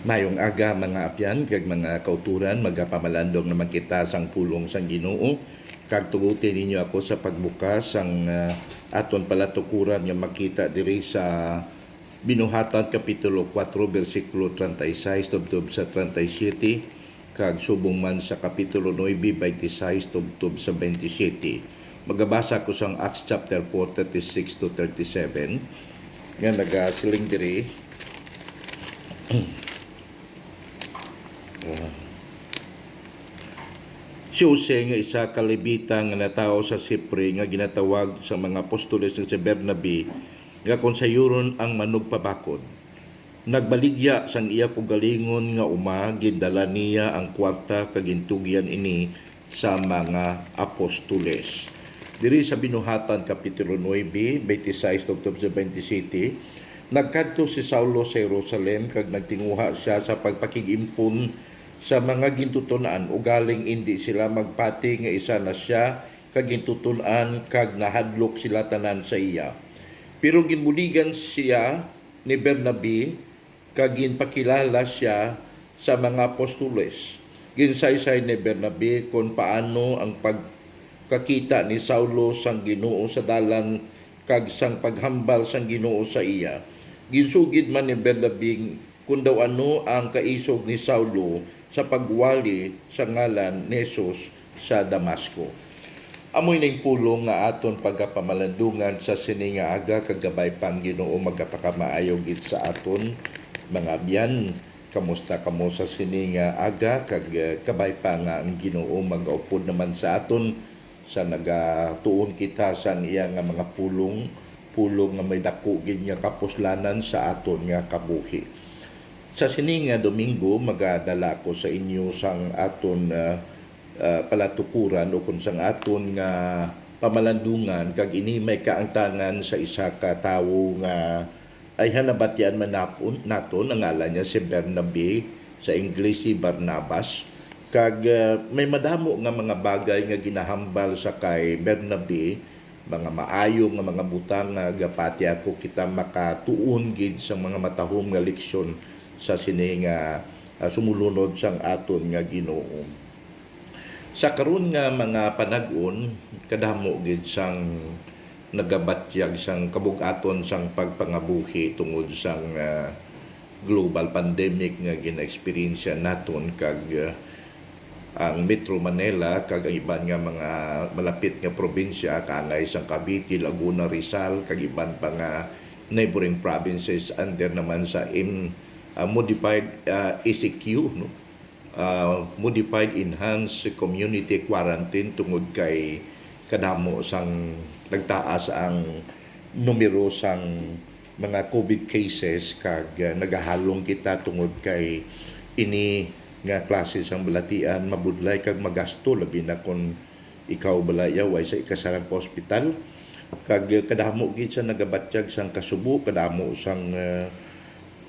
Mayong aga mga apyan kag mga kauturan magapamalandong naman kita sang pulong sang Ginoo kag tugutin ninyo ako sa pagbukas sang aton palatukuran nga makita diri sa Binuhatan kapitulo 4 bersikulo 36 tubtob sa 37 kag subong man sa kapitulo 9 26 tubtob sa 27. Magabasa ko sang Acts chapter 4 36 to 37 nga nagasiling diri. Si Jose nga isa ka Levita nga natao sa Sipre nga ginatawag sa mga apostoles nga si Bernabe nga konsayuron ang manugpabakod. Nagbaligya sang iya kugalingon nga gindala niya ang kwarta kagintugyan ini sa mga apostoles. Diri sa Binuhatan kapitulo 9 26 tubtob sa 27, nagkadto si Saulo sa Jerusalem kag nagtinguha siya sa pagpakigimpon sa mga gintutunan ugaling hindi sila magpati nga isa na siya kag gintutunan kag nahadlok sila tanan sa iya. Pero ginbuligan siya ni Bernabe kag ginpakilala siya sa mga apostoles. Ginsaysay ni Bernabe kung paano ang pagkakita ni Saulo sang Ginoo sa dalan kag sang paghambal sang Ginoo sa iya. Ginsugid man ni Bernabe kung daw ano ang kaisog ni Saulo sa pagwali sa ngalan ni Jesus sa Damasco. Amoy ning pulong nga aton pagapamalandungan sa sini nga aga kagabay pang Ginoo magapakamaayog gid sa aton mga biyan. Kamusta kamo sa sini nga aga kag kabay pa nga ang Ginoo magaupod naman sa aton sa nagatuon kita sa iya nga mga pulong nga may dako gid nga kapuslanan sa aton nga kabuhi. Sa sini nga Domingo magadala ko sa inyo sang aton palatukuran o kung sang aton nga pamalandungan kag ini may kaangtangan sa isa ka tawo nga ay hanabatyan man naton ang ngalan niya si Bernabe, sa English si Barnabas. Kag may madamo nga mga bagay nga ginahambal sa kay Bernabe, mga maayo nga mga butang nga gapati ako kita makatuon gid sa mga matahom nga leksyon sa sini nga sumulunod sang aton nga Ginoo. Sa karon nga mga panag-on kadamo gid sang nagabatyag sang kabug-aton sang pagpangabuhi tungod sang global pandemic nga gina-experience naton kag ang Metro Manila kag ang iban nga mga malapit nga probinsya kaangay sang Cavite, Laguna, Rizal kag iban pa nga neighboring provinces under naman sa modified ECQ, no? Modified Enhanced Community Quarantine tungod kay kadamo sang nagtaas ang numero sang mga COVID cases kag nagahalong kita tungod kay ini nga klase sang balatian mabudlay kag magasto labi na kung ikaw balayaw ay sa ikasarang hospital kag kadamo gid sa nagabatyag sang kasubo, kadamo sang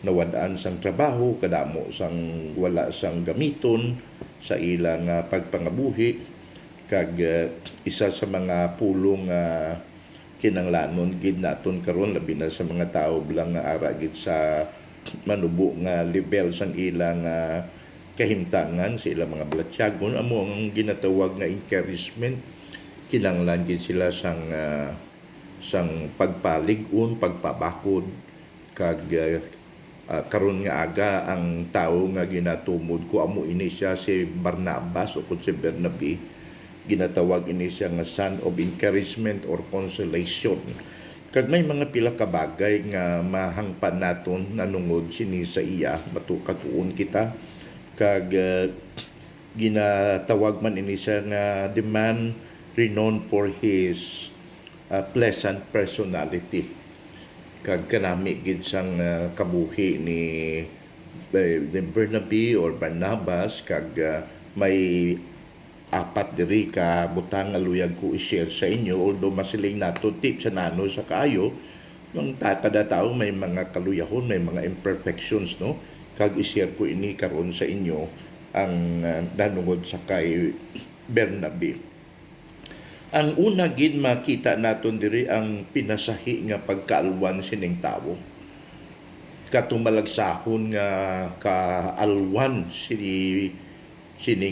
nawadaan sang trabaho, kadamo sang wala sang gamiton sa ilang pagpangabuhi kag isa sa mga pulong kinanglanon gid naton karon labi na sa mga tao bilang nga ara gid sa manubo nga level sang ilang kahimtangan sa ilang mga balatyagon amo ang ginatawag nga encouragement. Kinanglan gid sila sang pagpalig-on, pagpabakod kag karon nga aga ang tawo nga ginatumod ko amo ini siya si Barnabas o si Bernabe, ginatawag ini siya nga son of encouragement or consolation. Kag may mga pila ka bagay nga mahangpan naton nanungod sini sa iya matukatuon kita kag ginatawag man ini siya nga the man renowned for his pleasant personality. Kag kanami gid sang kabuhi ni Bernabe or Barnabas kag may apat diri ka butang nga luyag ko i-share sa inyo although masiling nato tip sa nano sa kaayo ng kada tao may mga kaluyahon, may mga imperfections, no? Kag i-share ko ini karon sa inyo ang nanungod sa kay Bernabe. Ang una gid makita naton diri ang pinasahi nga pagkaalwan sining tawo. katong nga kaalwan sini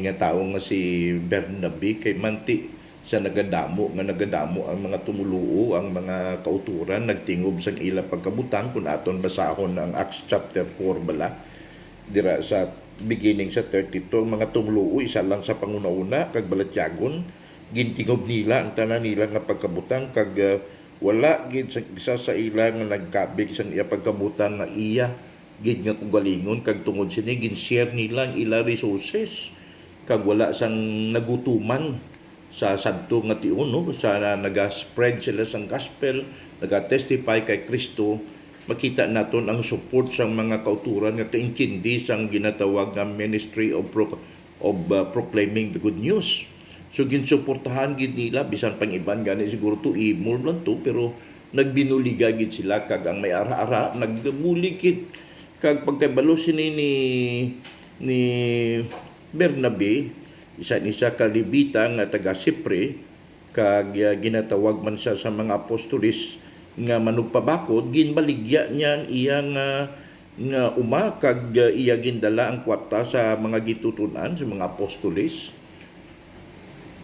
nga tawo nga si Bernabe kay manti sa nagadamo ang mga tumuluo, ang mga kauturan nagtingob sa ila pagkabutang kung aton basahon ang Acts chapter 4 bala dira sa beginning sa 32 ang mga tumuluo isa lang sa panguna-una kag balatyagon gintingob nila ang tanan nila nga pagkabutang kag wala gid isa sa ila nga nagkabig sa iya pagkabutang nga iya gid nga kugalingon kag tungod sini gin-share nila ang ila resources kag wala sang nagutuman sa sadto nga tion no sa naga-spread sila sang gospel naga-testify kay Kristo makita naton ang support sang mga kauturan nga kaintindi sang ginatawag nga ministry of proclaiming the good news. So ginsuportahan gid nila bisan pang iban gani siguro to imol lang to pero nagbinuliga gid sila kag ang may ara-ara nagmulikit kag pagkabalo sini ni Bernabe isa kalibita nga taga Sipre kag ginatawag man siya sa mga apostolis nga manugpabakod ginbaligya niya ang iyang nga uma kag iya gindala ang kwarta sa mga gitutunan sa mga apostolis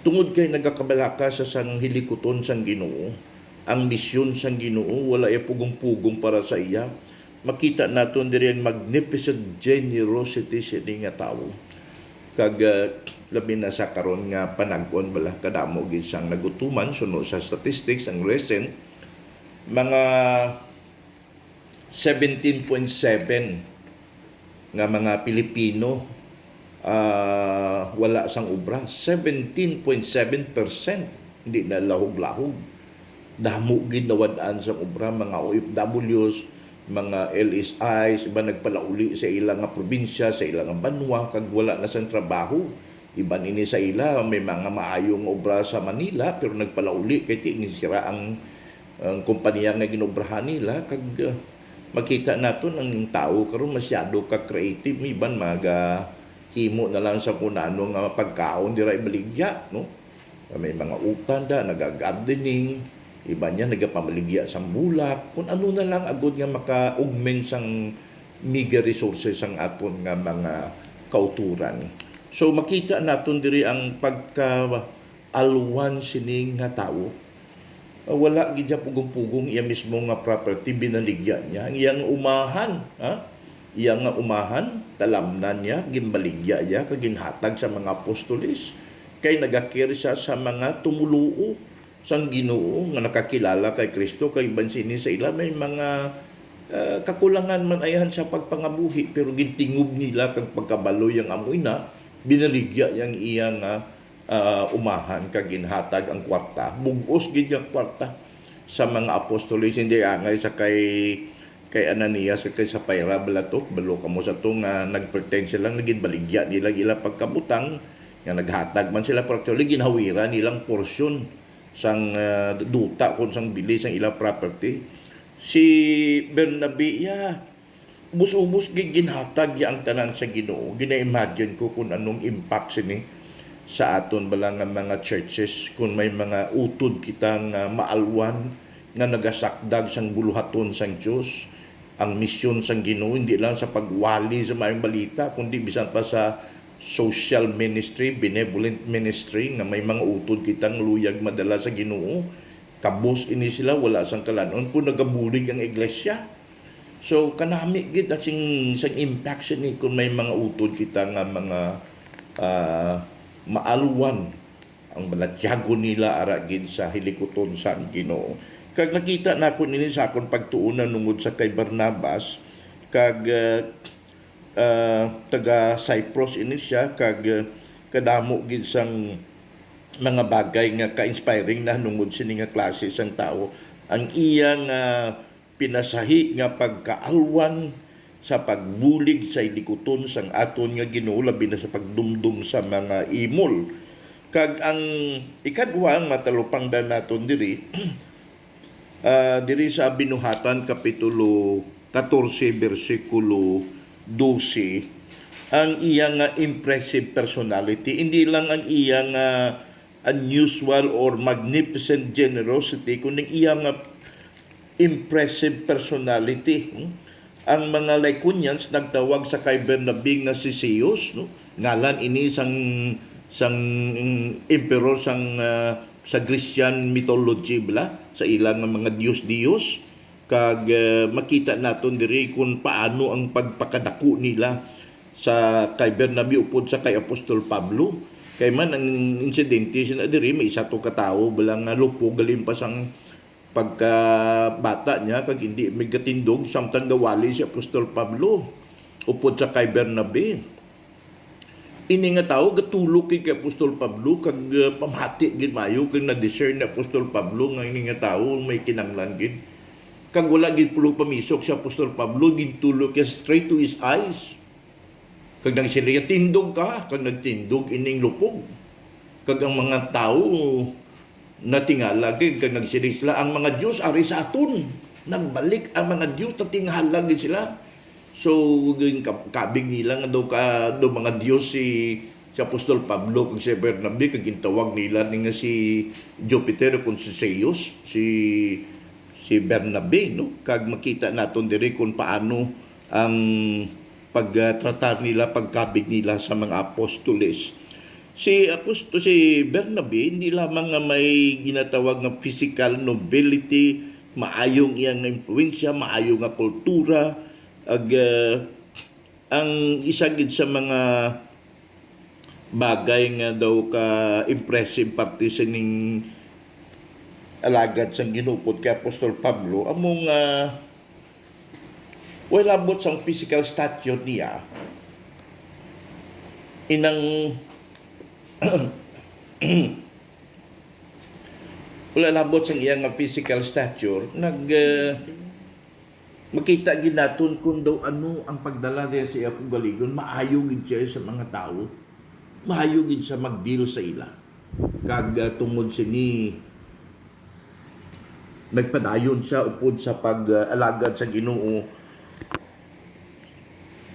tungod kay nagakabalaka sa sang hilikuton sang Ginoo ang misyon sang Ginoo wala ay pugong-pugong para sa iya makita naton diri ang magnificent generosity sini nga tawo kag labi na sa karon nga panagkon bala kadamo gid sang nagutuman suno sa statistics ang recent mga 17.7 nga mga Pilipino wala sang obra 17.7% hindi na lahog-lahog damo gid nawad-an sang obra mga OFWs mga LSIs iba nagpalauli sa ilang nga probinsya sa ilang nga banwa kag wala na sang trabaho iba nini sa ila may mga maayong obra sa Manila pero nagpalauli kay ti sira ang kompanya nga ginobrahan nila kag makita naton ang tao karon masyado ka creative iban maga himo na lang sa kunano nga pagkaon dira ibaligya no may mga utanda naga-gardening iba niya nagapamaligya sang bulak kung ano na lang agud nga maka-augment sang meager resources sang aton nga mga kauturan. So makita naton diri ang pagka-alwan sining nga tawo. Wala gid siya pugong-pugong iya mismo nga property binaligya niya ang iyang umahan, iyang nga umahan talamnan niya ginbaligya niya kag ginhatag sa mga apostolis kay nagakir siya sa mga tumuluo sang Ginoo nga nakakilala kay Kristo kay bansini sa ila may mga kakulangan man ayahan sa pagpangabuhi pero gintingob nila kag pagkabaloy ang amoy na binaligya yang iyang umahan kag ginhatag ang kwarta bugos gid ang kwarta sa mga apostoles hindi angay sa kay Ananias kay Sapphira balatok balo kamo sa to nga nagpretend sila naging baligya nila ila pagkabutang nga naghatag man sila pero actually ginhawiran nilang porsyon sang duta kung sang bilis ang ilang property si Bernabe ubos-ubos ginhatag ang tanan sa Ginoo gina-imagine ko kung anong impact sini sa aton bala nga mga churches kung may mga utod kitang maalwan nga nagasakdag sang buluhaton sang Dios ang misyon sang Ginoo hindi lang sa pagwali sa maayong balita kundi bisan pa sa social ministry, benevolent ministry nga may mga utod kitang luyag madala sa Ginoo. Kabos ini sila wala sang kalanon po nagabulig ang iglesia. So kanami gid sang impact ni kung may mga utod kita nga mga maalwan ang balatyago nila ara gid sa hilikuton sa Ginoo. Kag nakita nako nini sa akon pagtuunan nungod sa kay Barnabas kag taga Cyprus ini siya kag kadamo gid sang mga bagay nga ka-inspiring na nungod sini nga klase sang tao ang iyang pinasahi nga pagkaalwan sa pagbulig sa ilikuton sang aton nga Ginoo labi na sa pagdumdum sa mga imol kag ang ikadwa ang matalupang dan naton diri diri sa Binuhatan kapitulo 14 bersikulo 12 ang iyang impressive personality hindi lang ang iyang unusual or magnificent generosity kundi iyang impressive personality ang mga Lycaonians nagtawag sa kay Bernabe nga si Zeus, no? Ngalan ini sang emperor sa Grecian mythology bala, sa ilang mga Diyos-Diyos. Kag makita naton diri kung paano ang pagpakadako nila sa kay Bernabe upod sa kay Apostol Pablo. Kay man ang insidente sina diri may isa to ka tawo balang lupog galimpas ang pagkabata niya kag hindi may katindog samtang gawali si Apostol Pablo upod sa kay Bernabe. Ini nga tao gatulog kay Apostol Pablo kag pamhati gid mayo kag na-discern ni Apostol Pablo nga ini nga tao may kinahanglan gid. Kag wala gid pulo pamisok si Apostol Pablo gintulog kay straight to his eyes. Kag nagsilya tindog ka, kag nagtindog ining lupog. Kag ang mga tao natingala kag nagsilya sila ang mga Dios ari sa aton. Nagbalik ang mga Dios natingala gid sila. So kabig nila nga daw mga Dios si Apostol Pablo kag si Bernabe kag gintawag nila nga si Jupiter kung si Zeus, si Bernabe, no? Kag makita naton diri kung paano ang pagtratar nila, pagkabig nila sa mga apostoles. Si Bernabe hindi lamang nga may ginatawag nga physical nobility, maayong iyang influensya, maayong nga kultura, ang isa gid sa mga bagay nga daw ka impressive parte sa ning alagad sang ginupod kay Apostol Pablo among wala abot sang physical stature niya inang wala labot sang iyang physical stature makita gid naton kung daw ano ang pagdala niya sa iya kugaligon, maayo gid siya sa mga tao, maayo gid sa magdeal sa ila. Kag tungod sini nagpadayon siya upod sa pag-alagad sa Ginoo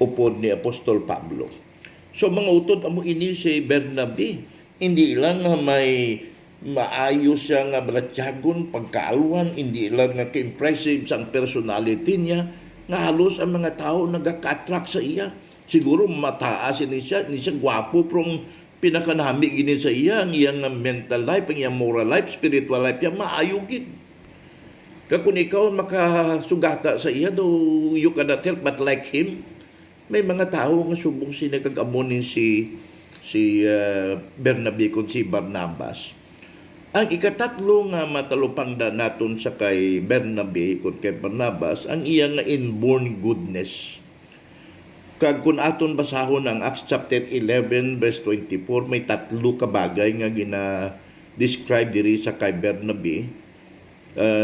upod ni Apostol Pablo. So mga utod amo ini si Bernabe, hindi lang nga may maayos siya nga balatyagon, pagkaalwan, hindi lang nga ka-impressive sa personality niya, nga halos ang mga tao nagaka-attract sa iya. Siguro mataas ini siya gwapo, pero pinakanami gini sa iya, ang iyang mental life, ang iyang moral life, spiritual life, yan maayogin. Kung ikaw makasugata sa iya, though you cannot help but like him, may mga tao nga subong sinagagamonin si Bernabe kung si Barnabas. Ang ikatatlo nga matalupangda naton sa kay Bernabe kung kay Barnabas, ang iyang inborn goodness. Kag kung aton basahon ang Acts chapter 11 verse 24, may tatlo ka bagay nga gina-describe diri sa kay Bernabe.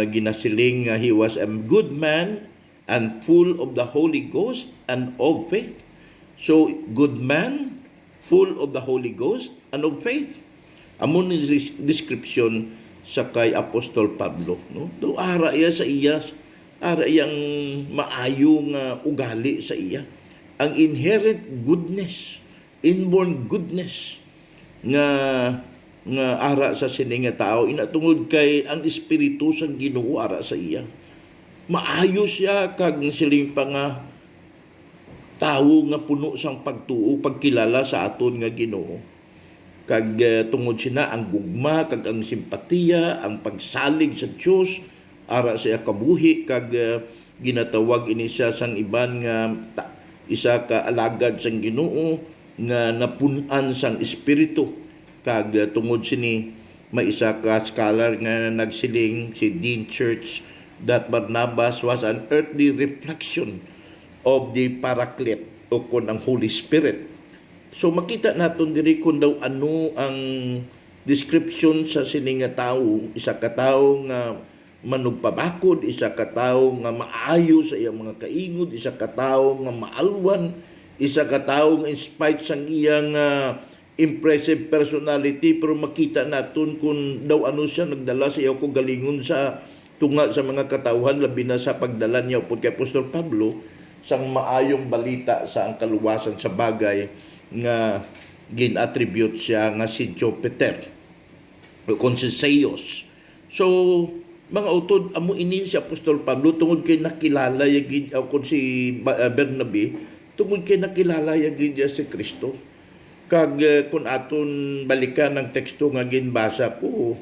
Ginasiling nga he was a good man and full of the Holy Ghost and of faith. So, good man, full of the Holy Ghost and of faith. Amon ni description sa kay Apostol Pablo, no? Do ara iya sa iya, ara iyang maayong ugali sa iya. Ang inherent goodness, inborn goodness nga ara sa sining nga tao inatungod kay ang espiritu sang Ginoo ara sa iya. Maayo siya kag siling pa nga tawo nga puno sang pagtuo, pagkilala sa aton nga Ginoo. Kag tungod sina ang gugma, kag ang simpatiya, ang pagsalig sa Dios ara sa iya kabuhi, kag ginatawag ini siya sang iban nga isa ka alagad sang Ginoo nga napun-an sang espiritu. Kag tungod sini may isa ka scholar nga nagsiling si Dean Church that Barnabas was an earthly reflection of the Paraclete o kon ang Holy Spirit. So makita naton diri kung daw ano ang description sa sining nga tawo, isa ka tawo nga manugpabakod, isa ka tawo nga maayo sa iyang mga kaingod, isa ka tawo nga maalwan, isa ka tawo nga in spite sang iyang impressive personality, pero makita naton kung daw ano siya nagdala sa iyo kung galingon sa tunga sa mga katawhan, labi na sa pagdala niya upod kay Apostol Pablo sang maayong balita sa ang kaluwasan sa bagay nga gin-attribute siya nga si Jupiter o kung si Zeus. So Mga utod, amo ini si Apostol Pablo tungod kay nakilala yagid kung si Bernabe, tungod kay nakilala yagid niya si Kristo. Kag kung aton balikan ang teksto nga ginbasa ko,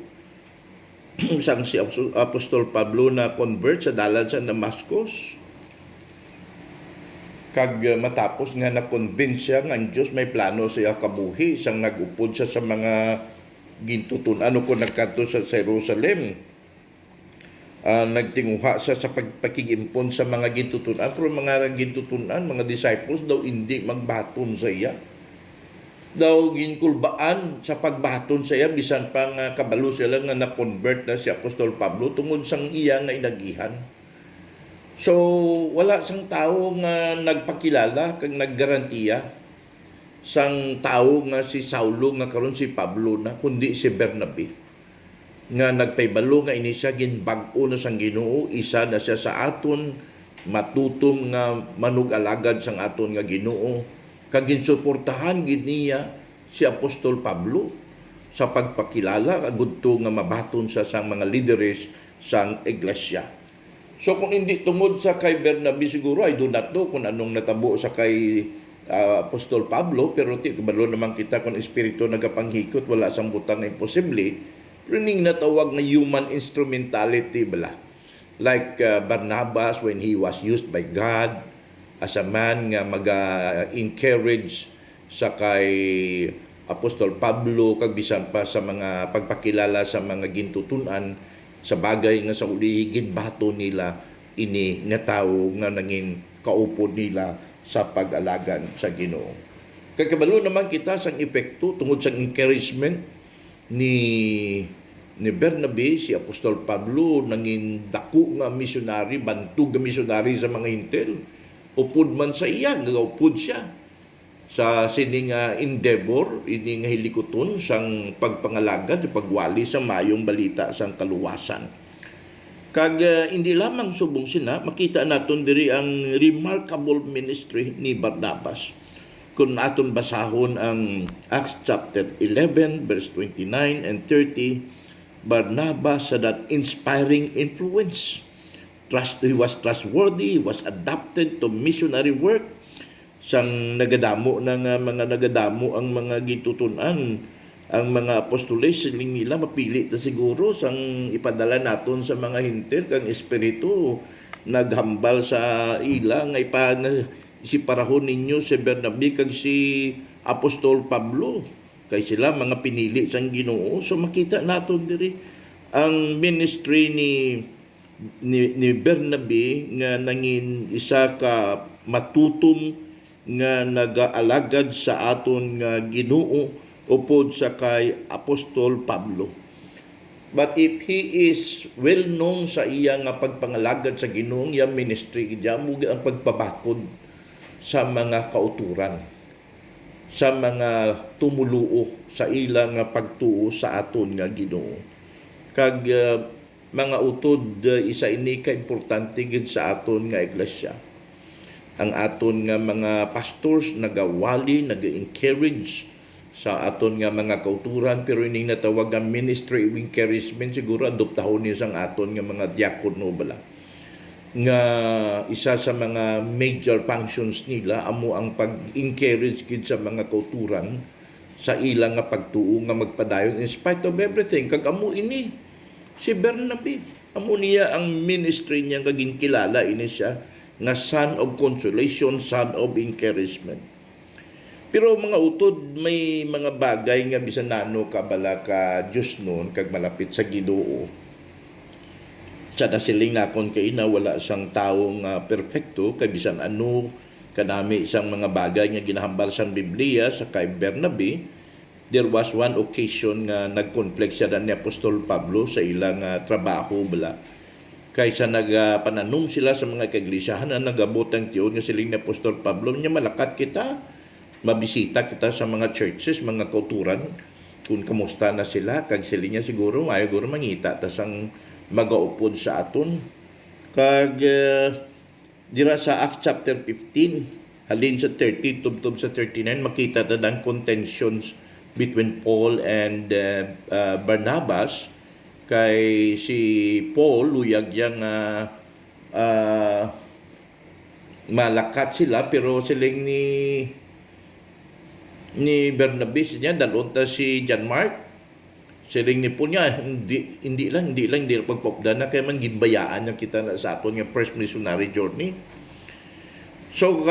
sang si Apostol Pablo na convert sa dalan sa Damascus, kag matapos nga na-convince siya nga ang Diyos may plano siya kabuhi, sang nag-upod siya sa mga gintutunan ano ko nagkanto sa Jerusalem. Nagtinguha siya sa pagpakigimpon sa mga gintutunan, pero mga gintutunan, mga disciples daw hindi magbaton sa iya. Daw ginkulbaan sa pagbaton sa iya, bisan pa nga kabalo sila nga na-convert na si Apostol Pablo tungod sang iya nga inagihan. So, wala sang tao nga nagpakilala kag naggarantiya sang tao nga si Saulo nga karon si Pablo na, kundi si Bernabe nga nagpaybalo nga ini siya ginbag-o na sang Ginoo, isa na siya sa aton, matutom nga manug-alagad sang aton nga Ginoo, kag ginsuportahan gid niya si Apostol Pablo sa pagpakilala agudto nga mabaton sa sang mga leaders sang iglesia. So kung hindi tungod sa kay Bernabe siguro, I do not know kung anong natabo sa kay Apostol Pablo, pero kabalo naman kita kung espiritu nagapanghikot, wala sang butang na imposible. Pero ning natawag na human instrumentality bala. Like Barnabas when he was used by God as a man nga mag-encourage sa kay Apostol Pablo, kag bisan pa sa mga pagpakilala sa mga gintutunan, sa bagay nga sa uli ginbato nila ini nga tawo nga nangin kaupod nila sa pag-alagan sa Ginoo. Kakabalo naman kita sang epekto tungod sa encouragement ni Bernabe, si Apostol Pablo nangin dako nga missionary, bantog nga missionary sa mga Hintil. Upod man sa iya, gagawpod siya sa sining endeavor, ini nga hilikuton sang pagpangalagad, pagwali sa mayong balita sang kaluwasan. Kag hindi lamang subong sina, makita naton diri ang remarkable ministry ni Barnabas. Kung naton basahon ang Acts chapter 11 verse 29 and 30, Barnabas had that inspiring influence. He was trustworthy, he was adapted to missionary work. Sang nagadamo ng mga nagadamo ang mga gitutunan, ang mga apostoles, siling nila mapili ta siguro sang ipadala naton sa mga Hintil, kang espiritu naghambal sa ila nga si parahon ninyo si Bernabe kag si Apostol Pablo, kay sila mga pinili sang Ginoo. So makita naton diri ang ministry ni Bernabe nga nangin isa ka matutom nga nagaalagad sa aton nga Ginoo upod sa kay Apostol Pablo. But if he is well known sa iya nga pagpangalagad sa Ginoo, iya ministry, iya mo ang pagpabakod sa mga kauturan, sa mga tumuluo sa ilang nga pagtuo sa aton nga Ginoo. Kag mga utod, isa ini ka importante gid sa aton nga iglesia. Ang aton nga mga pastors nagawali, nag-encourage sa aton nga mga kauturan, pero ining natawag ang ministry of encouragement, siguro adoptahon niya sang aton nga mga diakono bala. Nga isa sa mga major functions nila amo ang pag-encourage gid sa mga kauturan sa ilang nga pagtuo nga magpadayon in spite of everything. Kag amo ini si Bernabe, amo niya ang ministry niya nga ginkilala ini siya nga son of consolation, son of encouragement. Pero mga utod, may mga bagay nga bisan nano kabala ka Diyos noon kag malapit sa Ginoo. Sa nasiling nakon kay na wala sang tawo nga perpekto, kay bisan ano kanami isang mga bagay nga ginahambal sa Biblia sa kay Bernabe. There was one occasion nga nag-conflict siya ni Apostol Pablo sa ilang trabaho bala. Kaysa nagpananom sila sa mga kaiglesiyahan na nagabot ang tiyon nga siling ni Apostol Pablo, niya malakat kita, mabisita kita sa mga churches, mga kauturan, kung kamusta na sila, kag siling niya siguro, ayaw siguro mangita, tas ang magaupod sa aton. Kag dira sa Acts chapter 15, halin sa 30, tubtob sa 39, makita ta ang contentions between Paul and Barnabas. kay si Paul luyag yang malakat sila, pero siling ni Bernabe niya dalon ta si John Mark, siling ni Paul niya hindi lang pagpopda na kay man ginbayaan nga kita na sa aton nga first missionary journey. So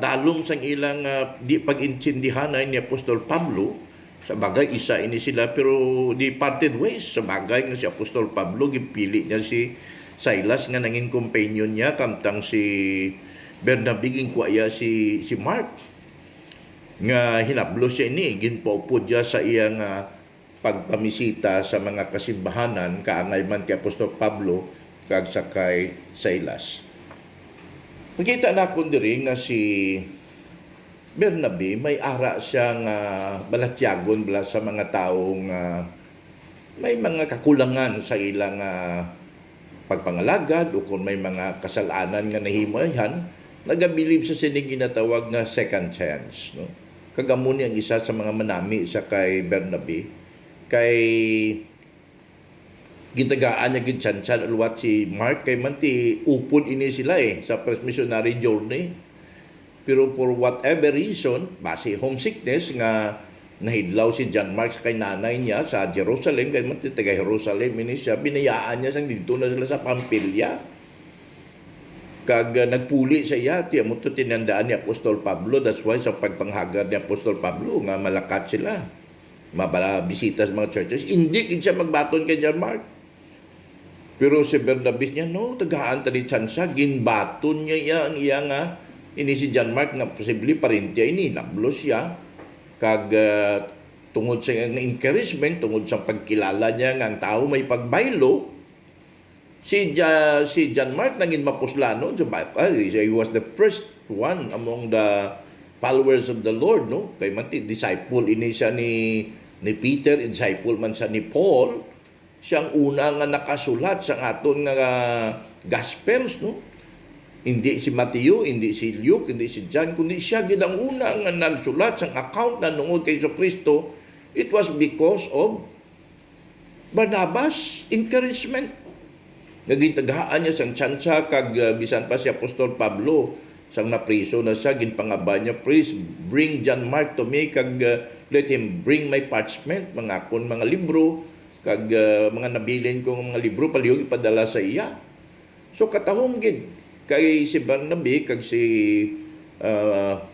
dalom sang ilang di pag-intindihan ni Apostol Pablo, sa bagay isa ini sila pero di parted ways. Sa bagay nga si Apostol Pablo gipili niya si Silas nga nanging companion niya, kamtang si Bernabe ginkuya si Mark nga hinablo siya ini, ginpaupod niya sa iyang pagpamisita sa mga kasimbahanan kaangay man kay Apostol Pablo kag sa kay Silas. Makita na ko diri nga si Bernabe may ara siyang balatyagon bala sa mga taong may mga kakulangan sa ilang pagpangalagad o kung may mga kasalanan nga nahimayan, nagabilib sa sining ginatawag nga second chance. No? Kagamuni ang isa sa mga manami sa kay Bernabe, kay gitagaan niya gitsansyan alwat si Mark, kay manti upod ini sila sa first missionary journey. Pero for whatever reason, base homesickness nga nahidlaw si John Mark sa kay nanay niya sa Jerusalem, kay manti taga Jerusalem ini siya, binayaan niya sang dito na sila sa Pampilya. Kag nagpuli sa iya, tiya mo ito tinandaan ni Apostol Pablo. That's why sa pagpanghagad ni Apostol Pablo, nga malakat sila. Mabala bisita sa mga churches. Hindi siya magbaton kay John Mark. Pero si Bernabe niya, no, tagaan tali tsansa, ginbaton niya ang iya nga, ini si John Mark nga posible parintya ini, nablos siya. Kag tungod sa encouragement, tungod sa pagkilala niya nga ang tao may pagbaylo, si John Mark naging mapuslano sa Bible. He was the first one among the followers of the Lord, no? Kay manti disciple ini siya ni Peter, disciple man siya ni Paul. Siyang una nga nakasulat sa aton nga Gospels, no? Hindi si Mateo, hindi si Luke, hindi si John, kundi siya gid ang una nga nagsulat sa account na nungod kay Kristo. It was because of Barnabas' encouragement. Nagintagahaan niya sang tsansa, kag bisan pa si Apostol Pablo sang napriso na siya, ginpangaban niya, please bring John Mark to me, kag let him bring my parchment, mga akon mga libro, kag mga nabilin kong mga libro palihog ipadala sa iya. So katahom gid kay si Bernabe kag si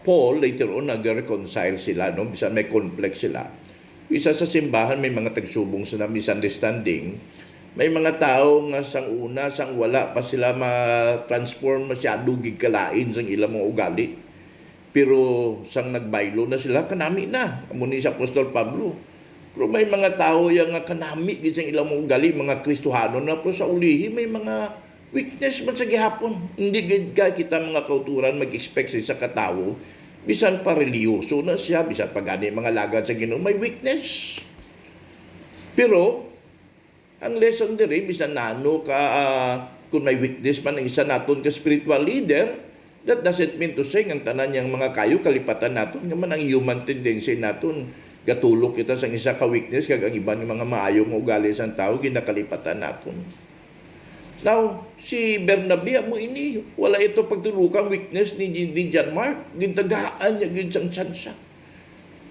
Paul later on nag-reconcile sila, no, bisan may conflict sila. Isa sa simbahan may mga tagsubong sa misunderstanding. May mga tao nga sang una, sang wala pa sila ma-transform masyado gigkalain sang ilang mga ugali. Pero sang nagbaylo na sila, kanami na. Muni sa Apostol Pablo. Pero may mga tao yang nga kanami gid sang ilang mga ugali, mga Kristohano na po sa ulihi, may mga weakness man sa gihapon. Hindi gid kita mga kauturan mag-expect sa katao, bisan pa reliyoso na siya, bisan pa gani mga lagad sa Ginoo, may weakness. Pero ang lesson diri, bisan nano ka kung may weakness man ang isa naton ka spiritual leader, that doesn't mean to say ang tanan niyang mga kayo kalipatan naton, nga man ang human tendency naton gatulok kita sa isa ka weakness, kag ang iban ng mga maayong ugali sa tao ginakalipatan naton. Now, si Bernabe mo ini, wala ito pagtulukang weakness ni John Mark, gintagaan niya gid sang tsansa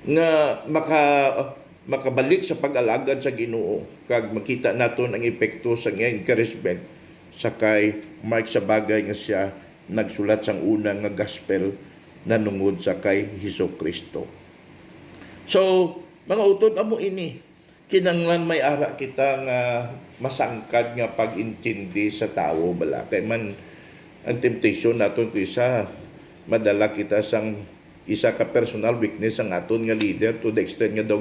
nga makabalik sa pag-alagad sa Ginoo, kag makita naton ang epekto sa encouragement sa kay Mark sa bagay nga siya nagsulat sang unang nga gospel na nungod sa kay Hesukristo. So, mga utod amo ini, kinanglan may ara kita nga masangkad nga pag-intindi sa tao bala. Kay man ang temptation naton ko isa, madala kita sang isa ka personal weakness ang aton nga leader to the extent nga daw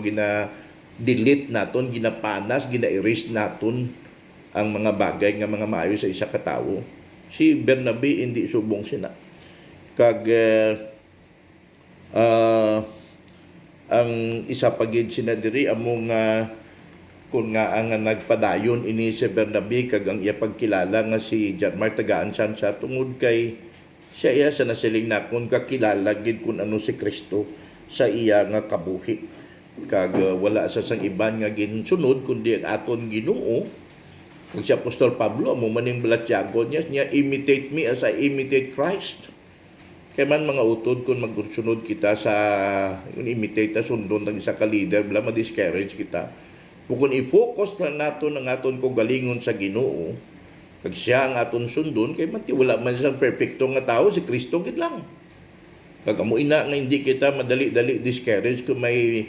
delete naton, ginapanas, gina-erase naton ang mga bagay nga mga maayo sa isa ka tawo. Si Bernabe hindi subong sina. Kag ang isa pagid sina diri among kun nga ang nagpadayon ini si Bernabe kag ang iya pagkilala nga si John Mark tagaan siya tungod kay siya iya sa nasiling nakon kakilala gid kun ano si Kristo sa iya nga kabuhi. Kag wala sa sang iban nga ginsunod kundi ang aton Ginoo Kung si Apostol Pablo, mo maning balatyagon niya, imitate me as I imitate Christ. Kaya man mga utod, kung magsunod kita sa, kung imitate na sundon ng isa ka leader, bala ma-discourage kita. Kung i-focus na nato ng aton ko galingon sa Ginoo, kag siya ang aton sundon, kay mati wala man siyang perfecto nga tao, si Kristo gid lang. Kag amo ina nga hindi kita madali-dali discourage kung may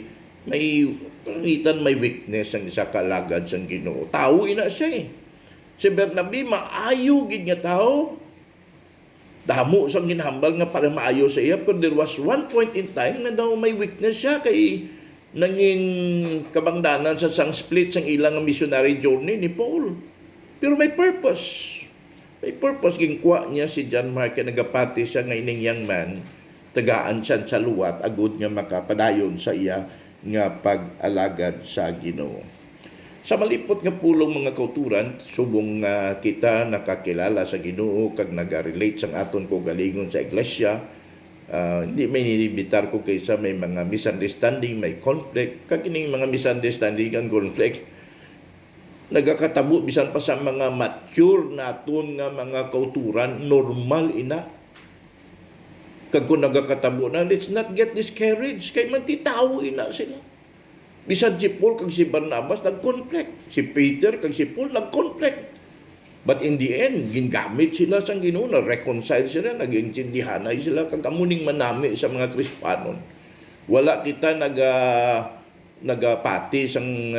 pangitan may weakness ang isa ka alagad sang Ginoo. Tao ina siya eh. Si Bernabe maayo gid nga tao. Damo sang ginhambal nga para maayo sa iya, pero there was one point in time nga daw may weakness siya kay nanging kabangdanan sa sang split sang ilang missionary journey ni Paul. Pero may purpose. May purpose ginkuha niya si John Mark na nagapati siya nga ining young man, tagaan siya sa luwat, agud nga makapadayon sa iya nga pag-alagad sa Ginoo. Sa malipot nga pulong mga kauturan, subong kita nakakilala sa Ginoo kag naga-relate sang aton ko galingon sa iglesia. Hindi may ninibitar ko kaysa may mga misunderstanding, may conflict. Kag ining mga misunderstanding and conflict, nagakatabo bisan pa sa mga mature naton nga mga kauturan, normal ina. Kag kung nagakatabo na, let's not get discouraged. Kay mantitawo ina sila. Bisan si Paul kag si Barnabas nag-conflict. Si Peter kag si Paul nag-conflict. But in the end, gingamit sila sa Ginoo, na-reconcile sila, nag-intindihanay sila, kag amuning manami sa mga Kristiyanon. Wala kita nagapati sang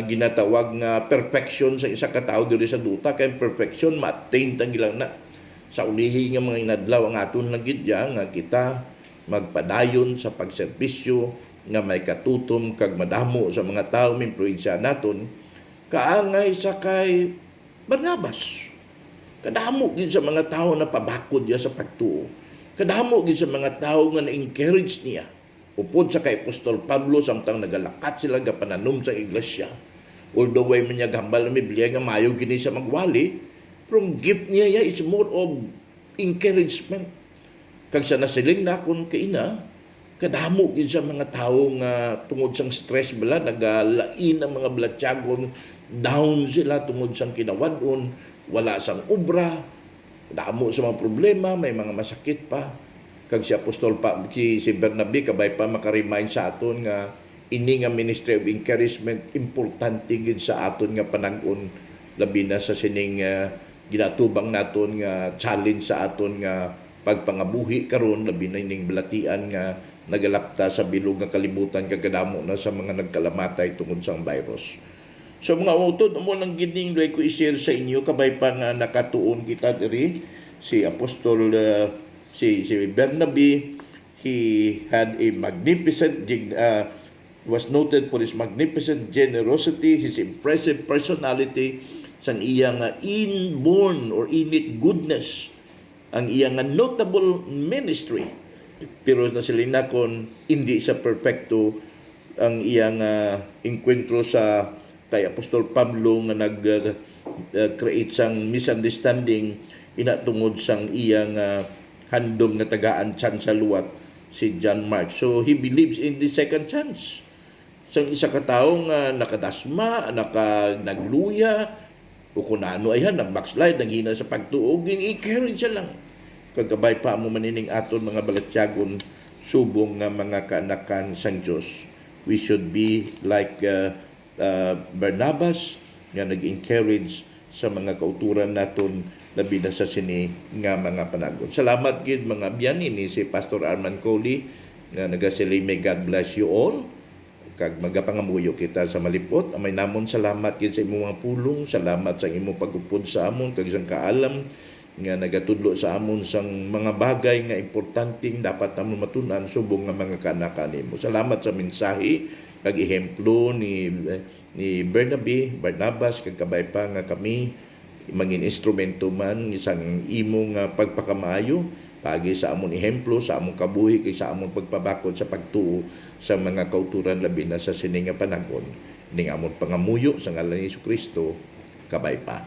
ginatawag nga perfection sa isa ka tawo diri sa duta, kay perfection ma-attain tagilang na. Sa ulihi nga mga inadlaw ang aton nagidya nga kita magpadayon sa pagserbisyo nga may katutom kag madamo sa mga tawo may influensya naton, kaangay sa kay Barnabas. Kadamo gid sa mga tawo na pabakod niya sa pagtuo. Kadamo gid sa mga tawo nga na-encourage niya. Upod sa kay Apostol Pablo samtang nagalakat sila ga pananom sa iglesia. Although way man niya gambal na Biblia nga mayo gini sa magwali, pero ang gift niya is more of encouragement. Kag sa nasiling na akong kaina, kadamo gid sa mga tawo nga tungod sang stress bala nagalain ang mga blatyagon, down sila tungod sang kinawadon, wala sang obra, damo sa mga problema, may mga masakit pa. Kag si Apostol pa si Bernabe kabay pa makaremind sa aton nga ini nga ministry of encouragement importante gid sa aton nga panag-on, labi na sa sining ginatubang naton nga challenge sa aton nga pagpangabuhi karon, labi na ining balatian nga nagalapta sa bilog nga kalibutan kagkadamo na sa mga nagkalamatay tungod sa virus. So mga utod, amo lang gining doy ko i-share sa inyo kabay pa nga nakatuon kita diri si Apostol si Bernabe. He had a magnificent was noted for his magnificent generosity, his impressive personality, sang iyang inborn or innate goodness, ang iyang notable ministry. Pero nasilina kon hindi sa perfecto ang iyang enkwentro sa kay Apostol Pablo nga nag-create sang misunderstanding inatungod sang iyang handom nga tagaan chance sa luwat si John Mark. So he believes in the second chance. Sang isa ka tawo nga nakadasma, nagluya, o kung ano ay nag-backslide, naghina sa pagtuo, gini-carry siya lang. Kagabay pa mo manining aton mga balatyagon subong nga mga kaanakan sang Dios. We should be like Barnabas nga nag-encourage sa mga kauturan naton labi na sa sini nga mga panagon. Salamat gid mga biyan ni si Pastor Arman Coley nga nagasilay. May God bless you all. Kag magapangamuyo kita sa malipot. Amay namon salamat gid sa imong mga pulong. Salamat sa imong pagupod sa amon kag isang kaalam nga nagatudlo sa amon sang mga bagay nga importanteng dapat namon matunan subong nga mga kanakan nimo. Salamat sa mensahe kag ehemplo ni Bernabe, Barnabas kag kabay pa nga kami mangin instrumento man isang imong pagpakamayo pagi sa amon ehemplo sa among kabuhi kay sa among pagpabakod sa pagtuo sa mga kauturan labi na sa sining nga panahon ning amon pangamuyo sa ngalan ni Jesucristo. Kabay pa.